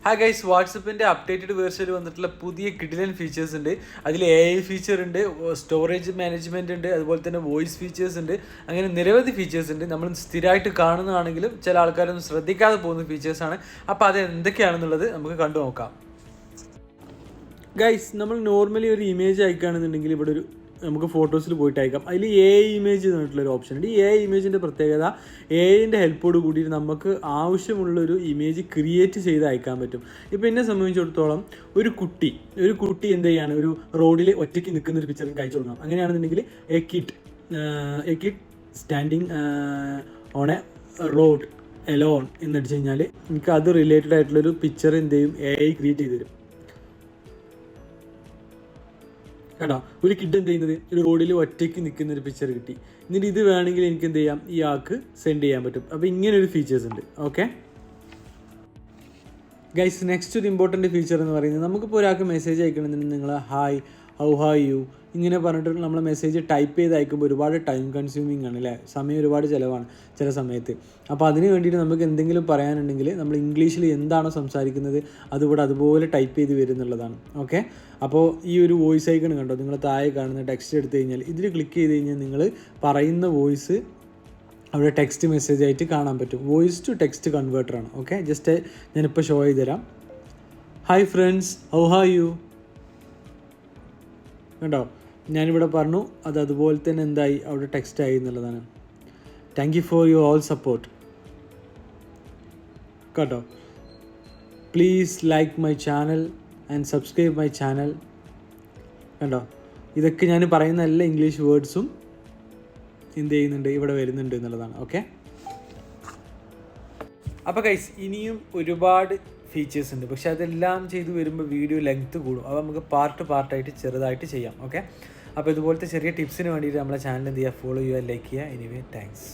Hi guys, വാട്സപ്പിൻ്റെ updated വേർഷനിൽ വന്നിട്ടുള്ള പുതിയ കിഡിലൻ ഫീച്ചേഴ്സ് ഉണ്ട്. അതിൽ AI ഫീച്ചർ ഉണ്ട്, സ്റ്റോറേജ് മാനേജ്മെൻറ്റ് ഉണ്ട്, അതുപോലെ തന്നെ വോയിസ് ഫീച്ചേഴ്സ് ഉണ്ട്. അങ്ങനെ നിരവധി ഫീച്ചേഴ്സ് ഉണ്ട്. നമ്മൾ സ്ഥിരമായിട്ട് കാണുന്നതാണെങ്കിലും ചില ആൾക്കാരൊന്നും ശ്രദ്ധിക്കാതെ പോകുന്ന ഫീച്ചേഴ്സാണ്. അപ്പോൾ അത് എന്തൊക്കെയാണെന്നുള്ളത് നമുക്ക് കണ്ടു നോക്കാം. ഗൈസ്, നമ്മൾ നോർമലി ഒരു ഇമേജ് അയക്കുകയാണെന്നുണ്ടെങ്കിൽ ഇവിടെ ഒരു നമുക്ക് ഫോട്ടോസിൽ പോയിട്ട് അയക്കാം. അതിൽ AI ഇമേജ് എന്നിട്ടുള്ളൊരു ഓപ്ഷൻ ഉണ്ട്. ഈ AI ഇമേജിൻ്റെ പ്രത്യേകത AIൻ്റെ ഹെൽപ്പോട് കൂടി നമുക്ക് ആവശ്യമുള്ളൊരു ഇമേജ് ക്രിയേറ്റ് ചെയ്ത് അയക്കാൻ പറ്റും. ഇപ്പോൾ എന്നെ സംബന്ധിച്ചിടത്തോളം ഒരു കുട്ടി എന്ത് ചെയ്യാണ്, ഒരു റോഡിൽ ഒറ്റയ്ക്ക് നിൽക്കുന്ന ഒരു പിക്ചർ അയച്ചു കൊടുക്കണം. അങ്ങനെയാണെന്നുണ്ടെങ്കിൽ a kid standing on a road alone എന്നടിച്ചു കഴിഞ്ഞാൽ എനിക്ക് അത് റിലേറ്റഡ് ആയിട്ടുള്ളൊരു പിക്ചർ എന്ത് ചെയ്യും, AI ക്രിയേറ്റ് ചെയ്ത് തരും. കേട്ടോ, ഒരു കിഡ് എന്ത് ചെയ്യുന്നത്, ഒരു റോഡിൽ ഒറ്റയ്ക്ക് നിൽക്കുന്ന ഒരു പിക്ചർ കിട്ടി. എന്നിട്ട് ഇത് വേണമെങ്കിൽ എനിക്ക് എന്ത് ചെയ്യാം, ഈ ആൾക്ക് സെൻഡ് ചെയ്യാൻ പറ്റും. അപ്പോൾ ഇങ്ങനൊരു ഫീച്ചേഴ്സ് ഉണ്ട്. ഓക്കെ ഗൈസ്, നെക്സ്റ്റ് ഒരു ഇമ്പോർട്ടൻറ്റ് ഫീച്ചർ എന്ന് പറയുന്നത്, നമുക്കിപ്പോൾ ഒരാൾക്ക് മെസ്സേജ് അയക്കണമെന്നുണ്ടെങ്കിൽ നിങ്ങൾ ഹായ്, ഹൗ ഹായ് യു ഇങ്ങനെ പറഞ്ഞിട്ട് നമ്മൾ മെസ്സേജ് ടൈപ്പ് ചെയ്ത് അയക്കുമ്പോൾ ഒരുപാട് ടൈം കൺസ്യൂമിങ് ആണ് അല്ലേ, സമയം ഒരുപാട് ചിലവാണ് ചില സമയത്ത്. അപ്പോൾ അതിന് വേണ്ടിയിട്ട് നമുക്ക് എന്തെങ്കിലും പറയാനുണ്ടെങ്കിൽ നമ്മൾ ഇംഗ്ലീഷിൽ എന്താണോ സംസാരിക്കുന്നത് അതിവിടെ അതുപോലെ ടൈപ്പ് ചെയ്ത് വരുന്നുള്ളതാണ്. ഓക്കെ, അപ്പോൾ ഈ ഒരു വോയിസ് ഐക്കൺ കണ്ടോ, നിങ്ങൾ താഴെ കാണുന്ന ടെക്സ്റ്റ് എടുത്തു കഴിഞ്ഞാൽ ഇതിൽ ക്ലിക്ക് ചെയ്ത് കഴിഞ്ഞാൽ നിങ്ങൾ പറയുന്ന വോയിസ് അവിടെ ടെക്സ്റ്റ് മെസ്സേജ് ആയിട്ട് കാണാൻ പറ്റും. വോയിസ് ടു ടെക്സ്റ്റ് കൺവേർട്ടറാണ്. ഓക്കെ, ജസ്റ്റ് ഞാനിപ്പോൾ ഷോ ചെയ്ത് തരാം. Hi friends, how hi you കണ്ടോ, ഞാനിവിടെ പറഞ്ഞു, അത് അതുപോലെ തന്നെ എന്തായി അവിടെ ടെക്സ്റ്റ് ആയി എന്നുള്ളതാണ്. Thank you for your all support കേട്ടോ. Please like my channel and subscribe my channel. കണ്ടോ, ഇതൊക്കെ ഞാൻ പറയുന്ന എല്ലാ ഇംഗ്ലീഷ് വേർഡ്സും എന്ത് ചെയ്യുന്നുണ്ട്, ഇവിടെ വരുന്നുണ്ട് എന്നുള്ളതാണ്. ഓക്കെ, അപ്പോൾ ഗൈസ് ഇനിയും ഒരുപാട് ഫീച്ചേഴ്സ് ഉണ്ട്. പക്ഷേ അതെല്ലാം ചെയ്ത് വരുമ്പോൾ വീഡിയോ ലെങ്ത്ത് കൂടും. അപ്പോൾ നമുക്ക് പാർട്ടായിട്ട് ചെറുതായിട്ട് ചെയ്യാം. ഓക്കെ, അപ്പോൾ ഇതുപോലത്തെ ചെറിയ ടിപ്സിന് വേണ്ടിയിട്ട് നമ്മളെ ചാനൽ എന്ത് ചെയ്യുക, ഫോളോ ചെയ്യുക, ലൈക്ക് ചെയ്യുക. Anyway thanks.